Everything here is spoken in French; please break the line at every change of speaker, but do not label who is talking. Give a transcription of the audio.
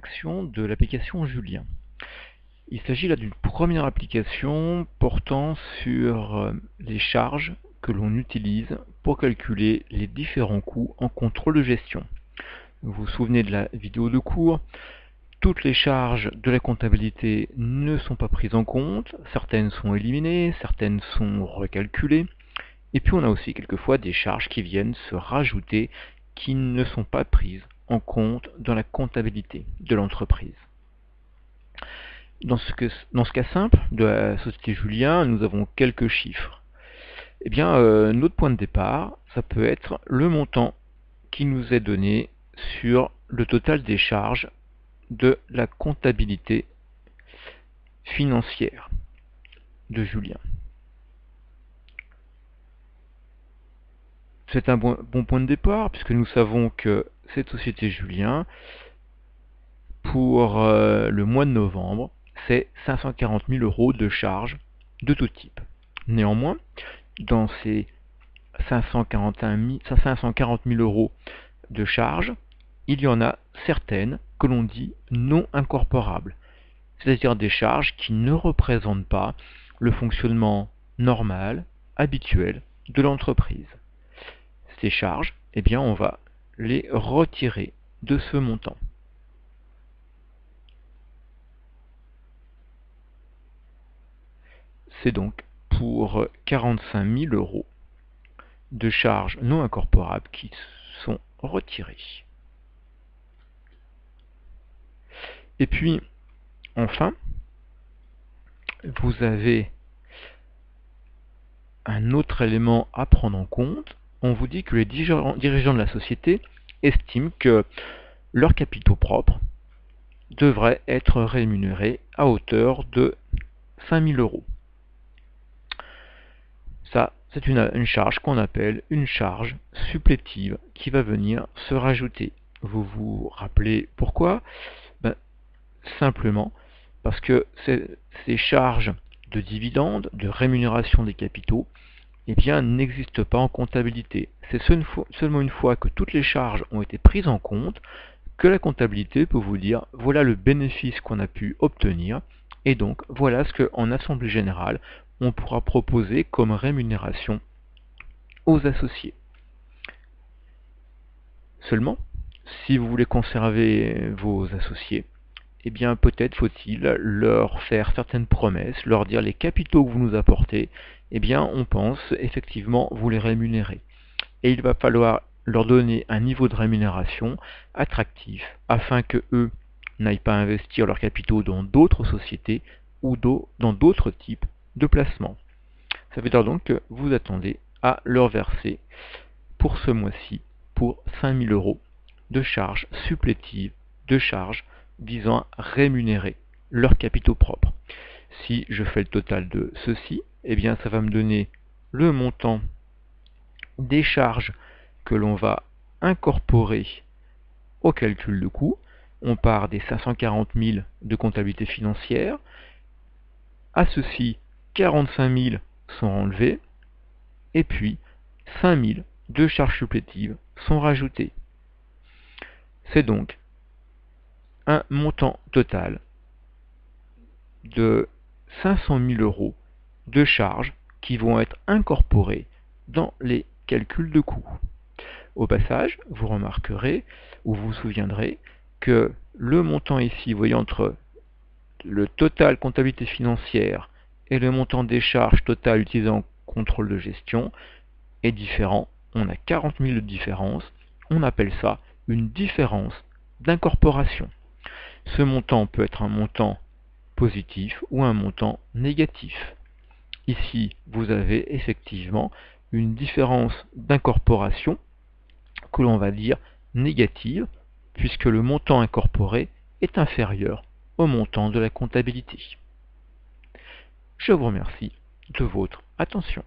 action de l'application Julien. Il s'agit là d'une première application portant sur les charges que l'on utilise pour calculer les différents coûts en contrôle de gestion. Vous vous souvenez de la vidéo de cours, toutes les charges de la comptabilité ne sont pas prises en compte, certaines sont éliminées, certaines sont recalculées, et puis on a aussi quelquefois des charges qui viennent se rajouter qui ne sont pas prises en compte dans la comptabilité de l'entreprise. Dans ce cas simple de la société Julien, nous avons quelques chiffres. Eh bien, notre point de départ, ça peut être le montant qui nous est donné sur le total des charges de la comptabilité financière de Julien. C'est un bon point de départ puisque nous savons que cette société Julien, pour le mois de novembre, c'est 540 000 € de charges de tout type. Néanmoins, dans ces 540 000 € de charges, il y en a certaines que l'on dit non incorporables, c'est-à-dire des charges qui ne représentent pas le fonctionnement normal, habituel de l'entreprise. Ces charges, eh bien, on va les retirer de ce montant. C'est donc pour 45 000 € de charges non incorporables qui sont retirées. Et puis, enfin, vous avez un autre élément à prendre en compte. On vous dit que les dirigeants de la société estiment que leurs capitaux propres devraient être rémunérés à hauteur de 5 000 €. Ça, c'est une charge qu'on appelle une charge supplétive qui va venir se rajouter. Vous vous rappelez pourquoi? Simplement parce que ces charges de dividendes, de rémunération des capitaux, eh bien, n'existent pas en comptabilité. C'est seulement une fois que toutes les charges ont été prises en compte que la comptabilité peut vous dire voilà le bénéfice qu'on a pu obtenir et donc voilà ce qu'en assemblée générale on pourra proposer comme rémunération aux associés. Seulement, si vous voulez conserver vos associés, eh bien peut-être faut-il leur faire certaines promesses, leur dire les capitaux que vous nous apportez, eh bien on pense effectivement vous les rémunérer. Et il va falloir leur donner un niveau de rémunération attractif afin que eux n'aillent pas investir leurs capitaux dans d'autres sociétés ou dans d'autres types de placements. Ça veut dire donc que vous attendez à leur verser pour ce mois-ci pour 5 000 € de charges supplétives, de charges visant à rémunérer leurs capitaux propres. Si je fais le total de ceci, eh bien ça va me donner le montant des charges que l'on va incorporer au calcul de coût. On part des 540 000 de comptabilité financière. À ceci, 45 000 sont enlevés. Et puis, 5 000 de charges supplétives sont rajoutées. C'est donc un montant total de 500 000 € de charges qui vont être incorporées dans les calculs de coûts. Au passage, vous remarquerez ou vous vous souviendrez que le montant ici, vous voyez, entre le total comptabilité financière et le montant des charges totales utilisées en contrôle de gestion est différent. On a 40 000 de différence. On appelle ça une différence d'incorporation. Ce montant peut être un montant positif ou un montant négatif. Ici, vous avez effectivement une différence d'incorporation que l'on va dire négative, puisque le montant incorporé est inférieur au montant de la comptabilité. Je vous remercie de votre attention.